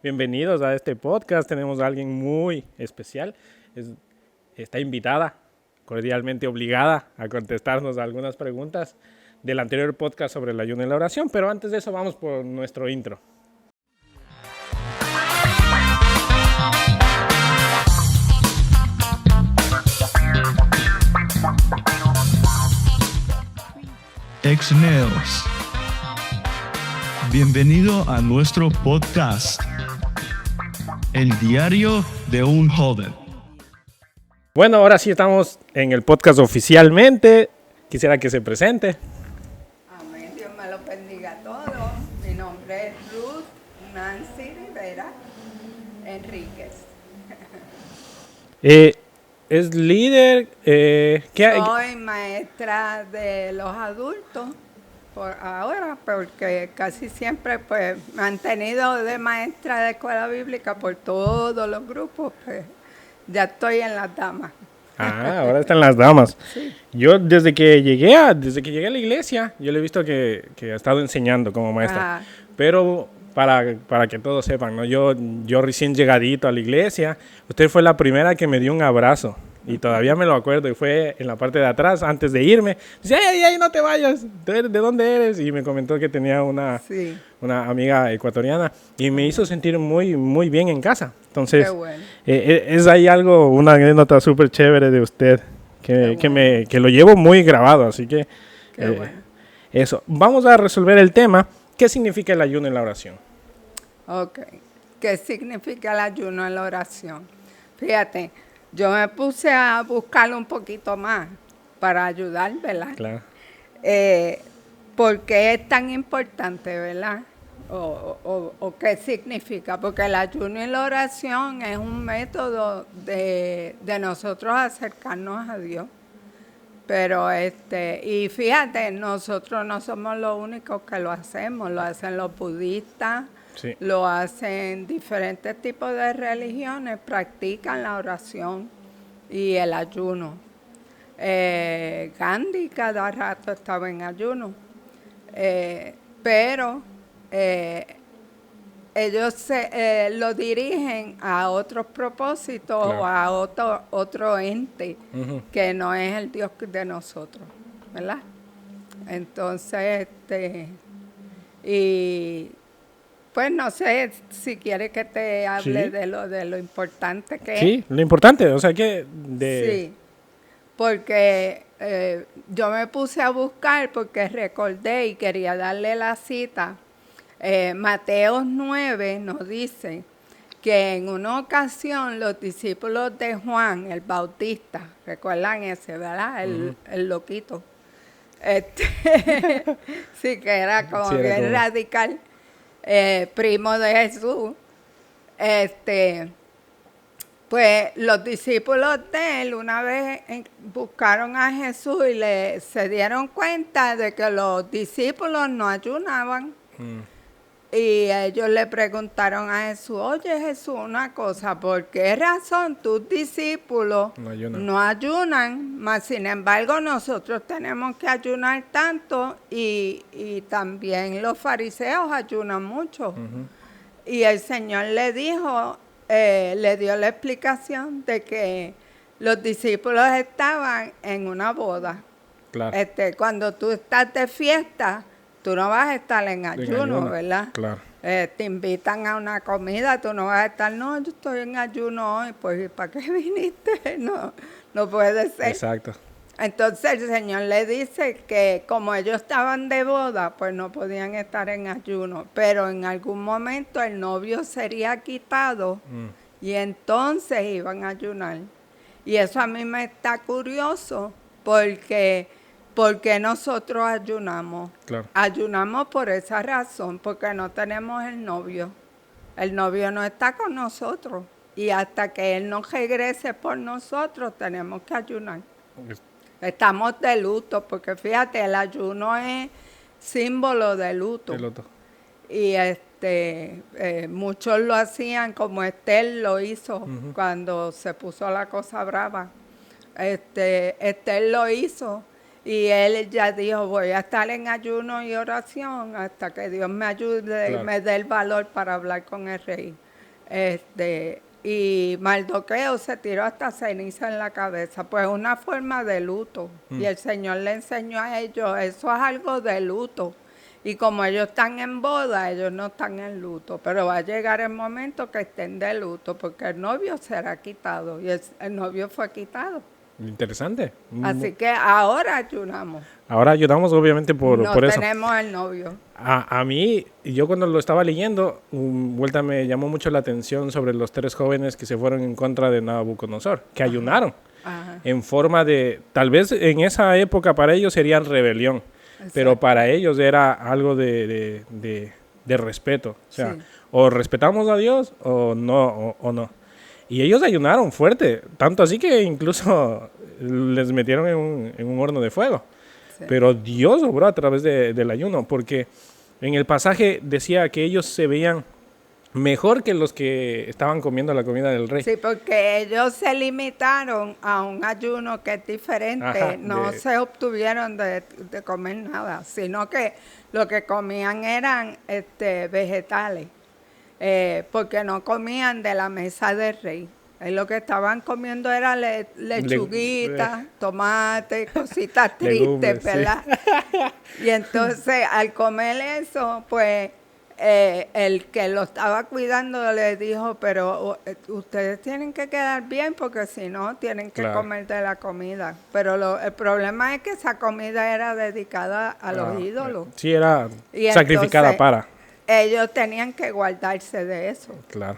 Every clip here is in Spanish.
Bienvenidos a este podcast. Tenemos a alguien muy especial. Está invitada, cordialmente obligada a contestarnos algunas preguntas del anterior podcast sobre el ayuno y la oración. Pero antes de eso vamos por nuestro intro. Exneos. Bienvenido a nuestro podcast, El Diario de un Joven. Bueno, ahora sí estamos en el podcast oficialmente. Quisiera que se presente. Amén, Dios me los bendiga a todos. Mi nombre es Ruth Nancy Rivera Enríquez. Es líder. Soy maestra de los adultos por ahora, porque casi siempre pues me han tenido de maestra de escuela bíblica por todos los grupos, pues ya estoy en las damas. Ahora están las damas. Sí. Yo desde que llegué a la iglesia, yo le he visto que ha estado enseñando como maestra. Ajá. Pero para que todos sepan, ¿no? Yo recién llegadito a la iglesia, usted fue la primera que me dio un abrazo. Y todavía me lo acuerdo, y fue en la parte de atrás, antes de irme. Dice, ¡ay, no te vayas! ¿De dónde eres? Y me comentó que tenía una amiga ecuatoriana, y me hizo sentir muy, muy bien en casa. Entonces, Qué bueno. Es ahí una anécdota súper chévere de usted, que lo llevo muy grabado, así que Qué bueno. eso. Vamos a resolver el tema, ¿qué significa el ayuno en la oración? Ok. ¿Qué significa el ayuno en la oración? Fíjate, yo me puse a buscarlo un poquito más para ayudar, ¿verdad? Claro. ¿Por qué es tan importante, verdad? O qué significa, porque el ayuno y la oración es un método de nosotros acercarnos a Dios. Pero y fíjate, nosotros no somos los únicos que lo hacemos, lo hacen los budistas, Sí. lo hacen diferentes tipos de religiones, practican la oración y el ayuno. Gandhi cada rato estaba en ayuno, pero ellos lo dirigen a otros propósitos, Claro. o a otro ente Ujú. que no es el Dios de nosotros, ¿verdad? Entonces, y pues no sé si quieres que te hable Sí. de lo importante que es. Sí, lo importante, o sea que Sí, porque yo me puse a buscar porque recordé y quería darle la cita. Mateo 9 nos dice que en una ocasión los discípulos de Juan el Bautista, recuerdan ese, ¿verdad? El loquito. Sí, que era como Sí, era bien como- radical, primo de Jesús. Pues los discípulos de él una vez buscaron a Jesús y se dieron cuenta de que los discípulos no ayunaban. Y ellos le preguntaron a Jesús, oye Jesús, una cosa, ¿por qué razón tus discípulos No ayunan. ayunan? Mas sin embargo nosotros tenemos que ayunar tanto y también los fariseos ayunan mucho. Y el Señor le dijo, le dio la explicación de que los discípulos estaban en una boda. Claro. Cuando tú estás de fiesta, tú no vas a estar en ayuno, ¿verdad? Claro. Te invitan a una comida, tú no vas a estar, no, yo estoy en ayuno hoy, pues ¿y para qué viniste? No puede ser. Exacto. Entonces el Señor le dice que como ellos estaban de boda, pues no podían estar en ayuno, pero en algún momento el novio sería quitado y entonces iban a ayunar. Y eso a mí me está curioso porque nosotros ayunamos. Claro. Ayunamos por esa razón, porque no tenemos el novio. El novio no está con nosotros y hasta que él no regrese por nosotros tenemos que ayunar. Estamos de luto, porque fíjate, el ayuno es símbolo de luto. El otro. Y muchos lo hacían, como Esther lo hizo cuando se puso la cosa brava. Esther lo hizo y él ya dijo, voy a estar en ayuno y oración hasta que Dios me ayude y me dé el valor para hablar con el rey. Y Mardoqueo se tiró hasta ceniza en la cabeza, pues una forma de luto. Y el Señor le enseñó a ellos, eso es algo de luto. Y como ellos están en boda, ellos no están en luto, pero va a llegar el momento que estén de luto, porque el novio será quitado, y el novio fue quitado. Interesante. Así que ahora ayunamos. Ahora ayudamos obviamente por eso. No tenemos el novio. A mí, yo cuando lo estaba leyendo, vuelta me llamó mucho la atención sobre los 3 jóvenes que se fueron en contra de Nabucodonosor, que ayunaron. Ajá. En forma de, tal vez en esa época para ellos sería rebelión, Exacto. pero para ellos era algo de respeto. O sea, Sí. o respetamos a Dios o no, o no. Y ellos ayunaron fuerte, tanto así que incluso les metieron en un horno de fuego. Sí. Pero Dios obró a través del ayuno, porque en el pasaje decía que ellos se veían mejor que los que estaban comiendo la comida del rey. Sí, porque ellos se limitaron a un ayuno que es diferente. Ajá, no se obtuvieron de comer nada, sino que lo que comían eran vegetales, porque no comían de la mesa del rey. Lo que estaban comiendo era lechuguita, tomate, cositas Legumbres, tristes, ¿verdad? Sí. Y entonces, al comer eso, pues, el que lo estaba cuidando le dijo, pero ustedes tienen que quedar bien porque si no, tienen que comer de la comida. Pero el problema es que esa comida era dedicada a los ídolos. Sí, era Y sacrificada entonces, para. Ellos tenían que guardarse de eso. Claro.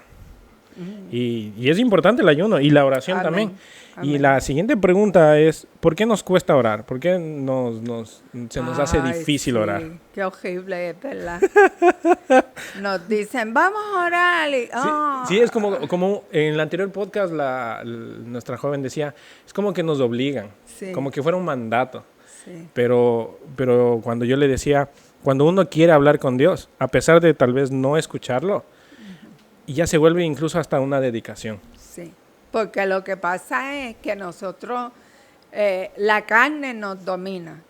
Y es importante el ayuno y la oración Amén. también. Y Amén. la siguiente pregunta es, ¿por qué nos cuesta orar? ¿Por qué se nos hace Ay, difícil sí, orar? Qué horrible es, ¿verdad? Nos dicen, vamos a orar. Y, Sí, es como en el anterior podcast nuestra joven decía, es como que nos obligan, Sí. como que fuera un mandato. Sí. Pero cuando yo le decía, cuando uno quiere hablar con Dios, a pesar de tal vez no escucharlo, ya se vuelve incluso hasta una dedicación. Sí, porque lo que pasa es que nosotros, la carne nos domina.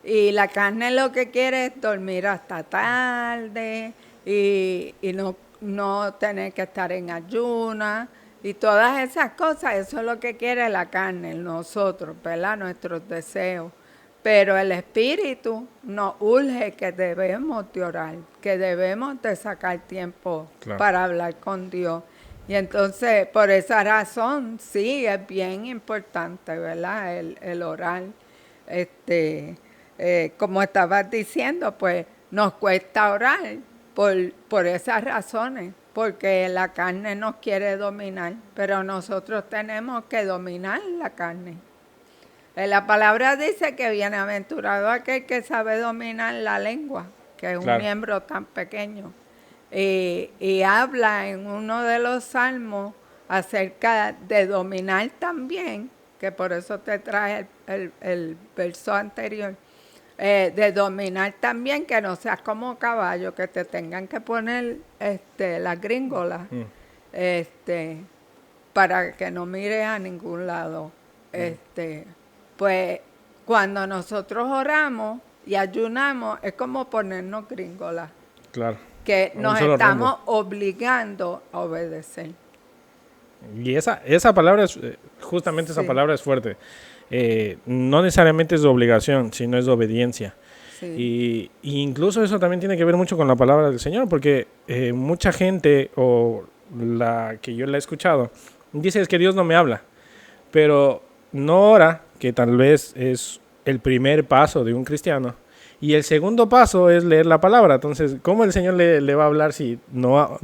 Y la carne lo que quiere es dormir hasta tarde y no tener que estar en ayuna y todas esas cosas. Eso es lo que quiere la carne, nosotros, ¿verdad? Nuestros deseos. Pero el Espíritu nos urge que debemos de orar, que debemos de sacar tiempo para hablar con Dios. Y entonces, por esa razón, sí, es bien importante, ¿verdad? El orar. Como estabas diciendo, pues nos cuesta orar por esas razones, porque la carne nos quiere dominar, pero nosotros tenemos que dominar la carne. La palabra dice que bienaventurado aquel que sabe dominar la lengua, que es un miembro tan pequeño. Y habla en uno de los salmos acerca de dominar también, que por eso te traje el verso anterior, de dominar también, que no seas como caballo, que te tengan que poner las gringolas, para que no mires a ningún lado. Pues cuando nosotros oramos y ayunamos, es como ponernos gringolas. Claro. Que nos estamos obligando a obedecer. Y esa palabra es, justamente esa palabra es fuerte. No necesariamente es de obligación, sino es de obediencia. Sí. Y incluso eso también tiene que ver mucho con la palabra del Señor, porque mucha gente, o la que yo la he escuchado, dice es que Dios no me habla, pero no ora, que tal vez es el primer paso de un cristiano, y el segundo paso es leer la palabra. Entonces, ¿cómo el Señor le va a hablar si no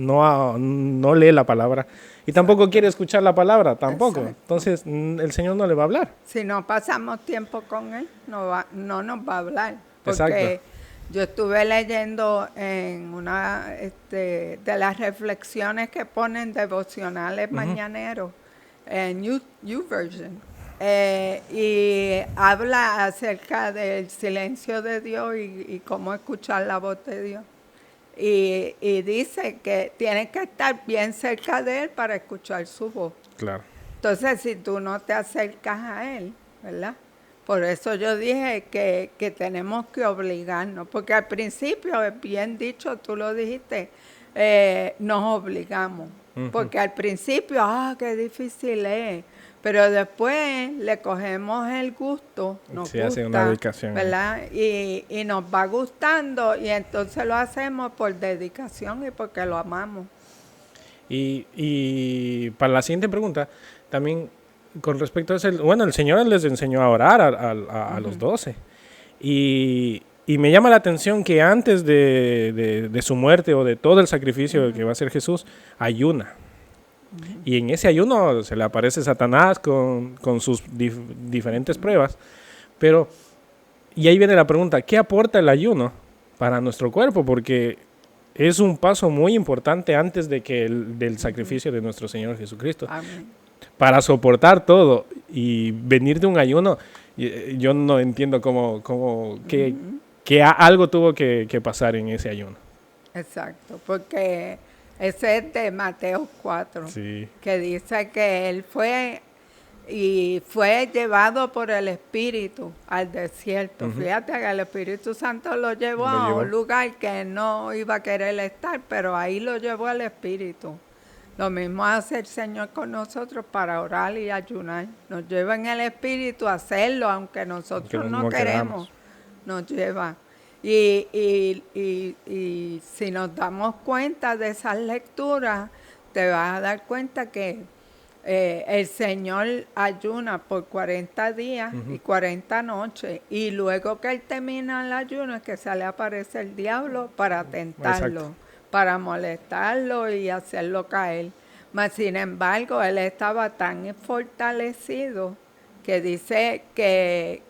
lee la palabra? Y tampoco quiere escuchar la palabra, tampoco. Exacto. Entonces, el Señor no le va a hablar. Si no pasamos tiempo con Él, no nos va a hablar. Porque exacto. Yo estuve leyendo en una de las reflexiones que ponen devocionales mañaneros en YouVersion. Y habla acerca del silencio de Dios y cómo escuchar la voz de Dios. Y dice que tienes que estar bien cerca de Él para escuchar su voz. Claro. Entonces, si tú no te acercas a Él, ¿verdad? Por eso yo dije que tenemos que obligarnos, porque al principio es bien dicho, tú lo dijiste, nos obligamos. Porque al principio, qué difícil es. Pero después le cogemos el gusto, nos Sí, gusta, hace una dedicación. ¿verdad? Y nos va gustando y entonces lo hacemos por dedicación y porque lo amamos. Y para la siguiente pregunta, también con respecto a eso, el Señor les enseñó a orar a los 12. Y me llama la atención que antes de su muerte o de todo el sacrificio que va a hacer Jesús, ayuna. Y en ese ayuno se le aparece Satanás con sus diferentes pruebas. Y ahí viene la pregunta, ¿qué aporta el ayuno para nuestro cuerpo? Porque es un paso muy importante antes del sacrificio de nuestro Señor Jesucristo. Amén. Para soportar todo y venir de un ayuno, yo no entiendo que algo tuvo que pasar en ese ayuno. Exacto, porque ese es de Mateo 4, Sí. que dice que él fue llevado por el Espíritu al desierto. Fíjate que el Espíritu Santo lo llevó a un lugar que no iba a querer estar, pero ahí lo llevó el Espíritu. Lo mismo hace el Señor con nosotros para orar y ayunar. Nos lleva en el Espíritu a hacerlo, aunque nosotros no queremos. Nos lleva. Y si nos damos cuenta de esas lecturas, te vas a dar cuenta que el Señor ayuna por 40 días y 40 noches. Y luego que Él termina el ayuno es que se le aparece el diablo para tentarlo. Exacto. Para molestarlo y hacerlo caer. Mas, sin embargo, él estaba tan fortalecido que dice que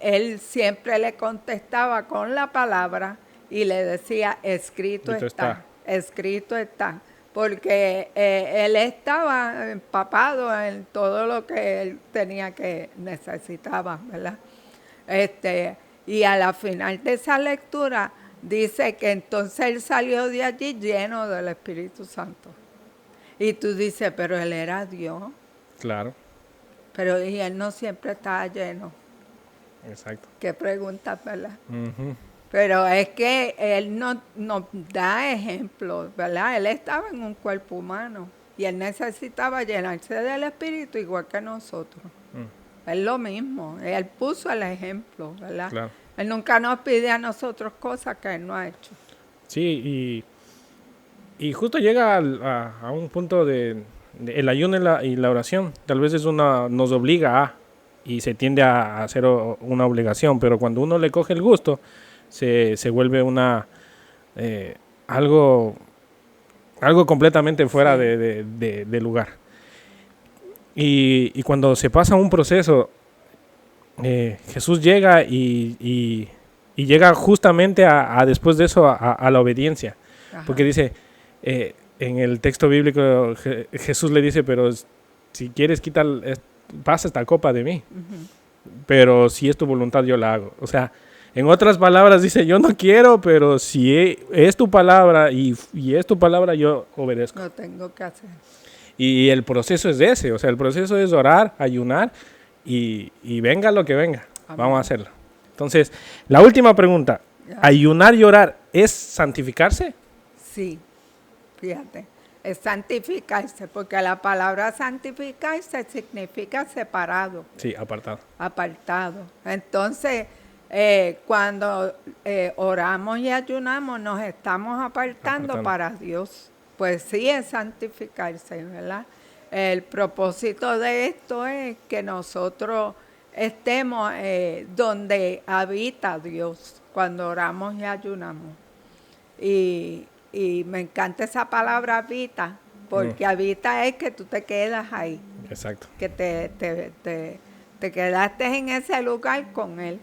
él siempre le contestaba con la palabra y le decía, escrito está, escrito está. Porque él estaba empapado en todo lo que él necesitaba, ¿verdad? Y a la final de esa lectura, dice que entonces él salió de allí lleno del Espíritu Santo. Y tú dices, pero él era Dios. Claro. Pero y él no siempre estaba lleno. Exacto. Qué pregunta, ¿verdad? Pero es que él nos da ejemplos, ¿verdad? Él estaba en un cuerpo humano y él necesitaba llenarse del Espíritu igual que nosotros. Es lo mismo. Él puso el ejemplo, ¿verdad? Claro. Él nunca nos pide a nosotros cosas que Él no ha hecho. Sí, y justo llega a un punto de el ayuno y la oración. Tal vez nos obliga y se tiende a hacer una obligación, pero cuando uno le coge el gusto, se vuelve algo completamente fuera de lugar. Y cuando se pasa un proceso, Jesús llega y llega justamente después de eso a la obediencia. Ajá. Porque dice, en el texto bíblico, Jesús le dice, pero si quieres pasa esta copa de mí. Pero si es tu voluntad, yo la hago. O sea, en otras palabras dice, yo no quiero, pero si es tu palabra y es tu palabra, yo obedezco. Lo tengo que hacer. Y el proceso es ese, o sea, el proceso es orar, ayunar y venga lo que venga. Amén. Vamos a hacerlo. Entonces, la última pregunta, ¿ayunar y orar es santificarse? Sí, fíjate, es santificarse, porque la palabra santificarse significa separado. Sí, apartado. Apartado. Entonces, cuando oramos y ayunamos, nos estamos apartando para Dios. Pues sí, es santificarse, ¿verdad? El propósito de esto es que nosotros estemos donde habita Dios cuando oramos y ayunamos. Y me encanta esa palabra habita, porque habita es que tú te quedas ahí. Exacto. Que te quedaste en ese lugar con Él.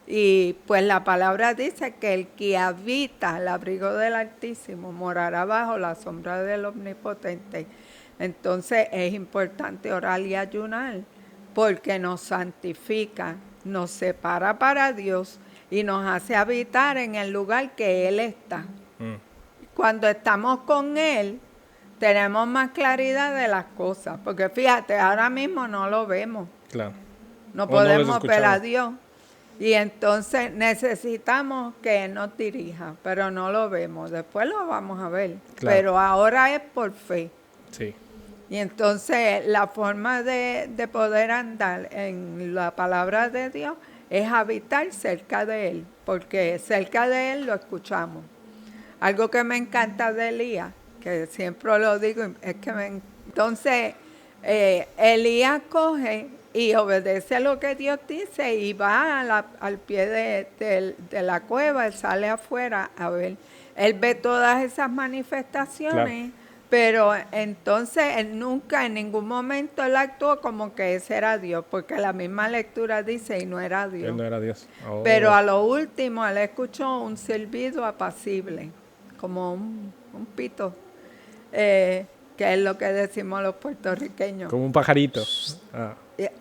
Y pues la palabra dice que el que habita al abrigo del Altísimo morará bajo la sombra del Omnipotente. Entonces es importante orar y ayunar porque nos santifica, nos separa para Dios y nos hace habitar en el lugar que Él está. Cuando estamos con Él, tenemos más claridad de las cosas. Porque fíjate, ahora mismo no lo vemos. Claro. No podemos ver a Dios. Y entonces necesitamos que Él nos dirija, pero no lo vemos. Después lo vamos a ver. Claro. Pero ahora es por fe. Sí. Y entonces la forma de poder andar en la palabra de Dios es habitar cerca de Él, porque cerca de Él lo escuchamos. Algo que me encanta de Elías, que siempre lo digo, es que entonces Elías coge y obedece lo que Dios dice y va al pie de la cueva, él sale afuera a ver. Él ve todas esas manifestaciones, claro. Pero entonces él nunca, en ningún momento él actuó como que ese era Dios, porque la misma lectura dice, y no era Dios. Él no era Dios. Oh. Pero a lo último él escuchó un silbido apacible, como un pito, que es lo que decimos los puertorriqueños. Como un pajarito. Ah.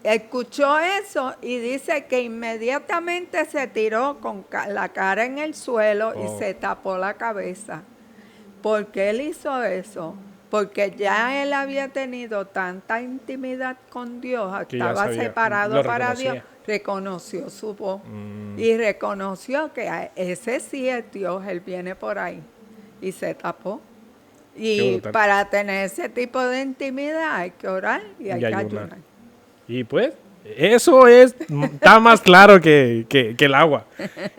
Escuchó eso y dice que inmediatamente se tiró con la cara en el suelo y se tapó la cabeza. ¿Por qué él hizo eso? Porque ya él había tenido tanta intimidad con Dios, estaba separado para Dios, reconoció su voz y reconoció que ese sí es Dios, él viene por ahí y se tapó. Y para tener ese tipo de intimidad hay que orar y hay que ayunar. Y pues, eso está más claro que el agua.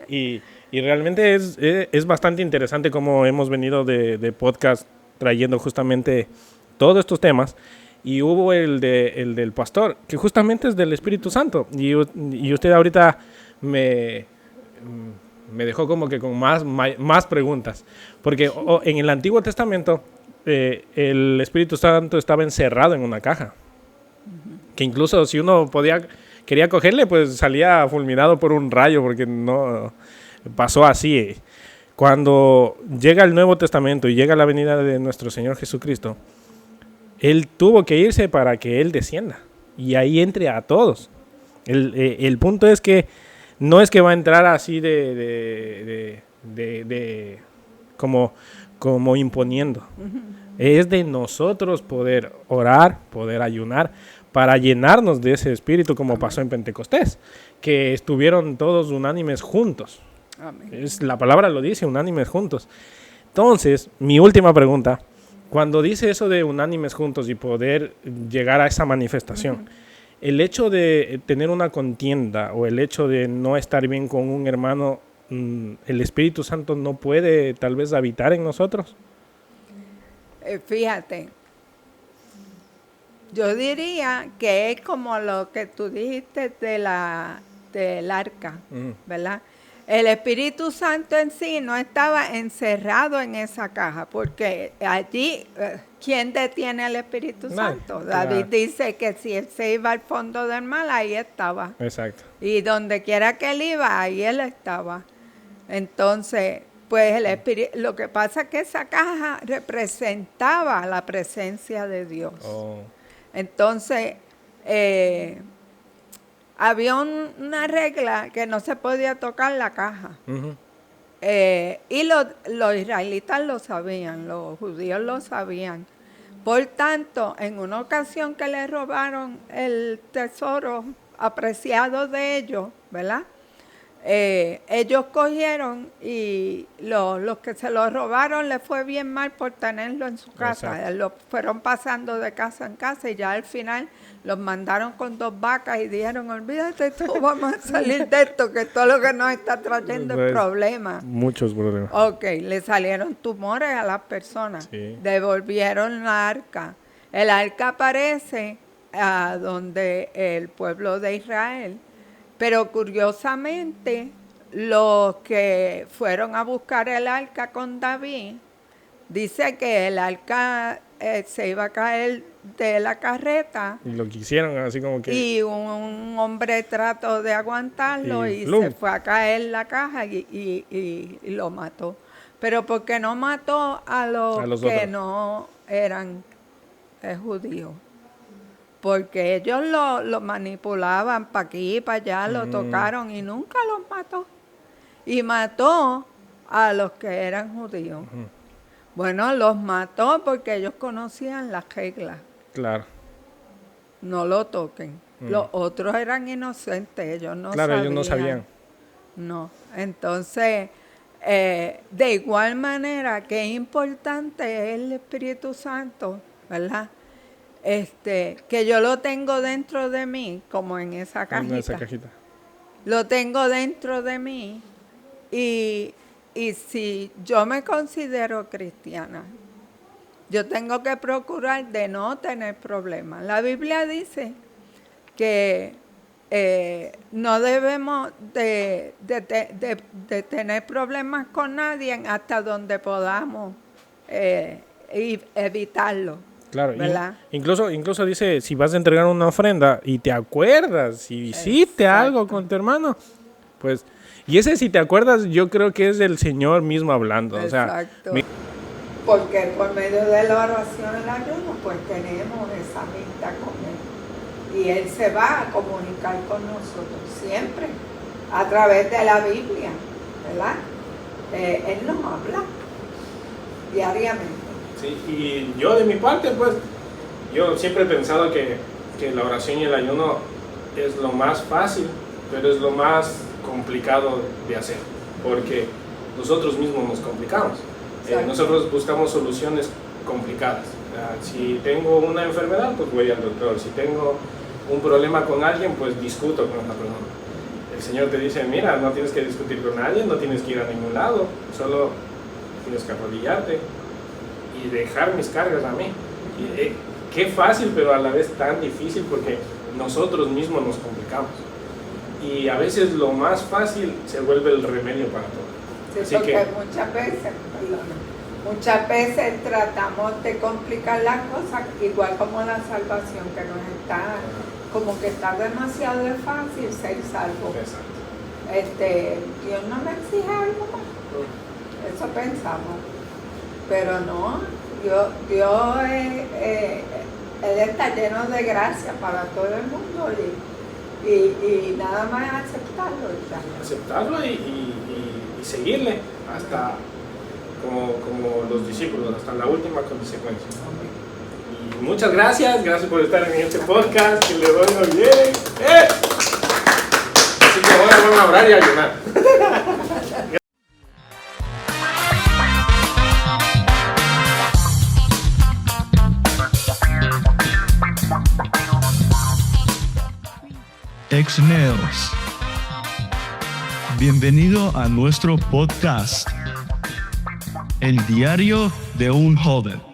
Y realmente es bastante interesante cómo hemos venido de podcast trayendo justamente todos estos temas. Y hubo el del pastor, que justamente es del Espíritu Santo. Y usted ahorita me dejó como que con más preguntas. Porque en el Antiguo Testamento el Espíritu Santo estaba encerrado en una caja. Que incluso si uno quería cogerle, pues salía fulminado por un rayo, porque no pasó así. Cuando llega el Nuevo Testamento y llega la venida de nuestro Señor Jesucristo, Él tuvo que irse para que Él descienda y ahí entre a todos. El punto es que no es que va a entrar así como imponiendo. Es de nosotros poder orar, poder ayunar, para llenarnos de ese espíritu, como pasó en Pentecostés, que estuvieron todos unánimes juntos. Amén. La palabra lo dice, unánimes juntos. Entonces, mi última pregunta, cuando dice eso de unánimes juntos y poder llegar a esa manifestación, el hecho de tener una contienda o el hecho de no estar bien con un hermano, ¿el Espíritu Santo no puede tal vez habitar en nosotros? Fíjate, yo diría que es como lo que tú dijiste del arca, ¿verdad? El Espíritu Santo en sí no estaba encerrado en esa caja, porque allí, ¿quién detiene al Espíritu Santo? David dice que si él se iba al fondo del mar, ahí estaba. Exacto. Y donde quiera que él iba, ahí él estaba. Entonces, pues el Espíritu, lo que pasa es que esa caja representaba la presencia de Dios. Oh. Entonces, había una regla que no se podía tocar la caja. Y los israelitas lo sabían, los judíos lo sabían. Por tanto, en una ocasión que le robaron el tesoro apreciado de ellos, ¿verdad? Ellos cogieron y los que se lo robaron les fue bien mal por tenerlo en su casa. Lo fueron pasando de casa en casa y ya al final los mandaron con 2 vacas y dijeron, olvídate tú, vamos a salir de esto, que todo lo que nos está trayendo es problemas. Muchos problemas. Ok, le salieron tumores a las personas. Sí. Devolvieron la arca. El arca aparece donde el pueblo de Israel. Pero curiosamente, los que fueron a buscar el arca con David, dice que el arca se iba a caer de la carreta. Y lo quisieron así como que... Y un hombre trató de aguantarlo y se fue a caer la caja y lo mató. Pero porque no mató a los que otros no eran judíos. Porque ellos lo manipulaban para aquí y para allá, lo tocaron y nunca los mató. Y mató a los que eran judíos. Bueno, los mató porque ellos conocían las reglas. Claro. No lo toquen. Los otros eran inocentes, ellos no sabían. Claro, ellos no sabían. no. Entonces, de igual manera que es importante el Espíritu Santo, ¿verdad? Que yo lo tengo dentro de mí, como en esa cajita. En esa cajita. Lo tengo dentro de mí y si yo me considero cristiana, yo tengo que procurar de no tener problemas. La Biblia dice que no debemos de tener problemas con nadie hasta donde podamos evitarlo. Claro, ¿verdad? Incluso dice, si vas a entregar una ofrenda y te acuerdas, si hiciste Exacto. algo con tu hermano, pues, y ese si te acuerdas, yo creo que es el Señor mismo hablando. Exacto. O sea, Porque por medio de la oración y el ayuno, pues tenemos esa amistad con Él. Y Él se va a comunicar con nosotros siempre, a través de la Biblia, ¿verdad? Él nos habla diariamente. sí, y yo de mi parte, pues, yo siempre he pensado que la oración y el ayuno es lo más fácil, pero es lo más complicado de hacer, porque nosotros mismos nos complicamos. Nosotros buscamos soluciones complicadas. Si tengo una enfermedad, pues voy al doctor. Si tengo un problema con alguien, pues discuto con esa persona. El Señor te dice, mira, no tienes que discutir con nadie, no tienes que ir a ningún lado, solo tienes que arrodillarte y dejar mis cargas a mí. Y, qué fácil, pero a la vez tan difícil, porque nosotros mismos nos complicamos. Y a veces lo más fácil se vuelve el remedio para todo. Sí, Así porque que, muchas veces tratamos de complicar las cosas, igual como la salvación, que nos está, como que está demasiado fácil ser salvo. exacto. Dios no me exige algo más. Eso pensamos. Pero no, Dios Él está lleno de gracia para todo el mundo y nada más aceptarlo. Aceptarlo y seguirle hasta como los discípulos, hasta la última consecuencia. Y muchas gracias por estar en este podcast, que le doy muy bien. Así que ahora vamos a orar y a ayunar. Exneos. Bienvenido a nuestro podcast, El Diario de un Joven.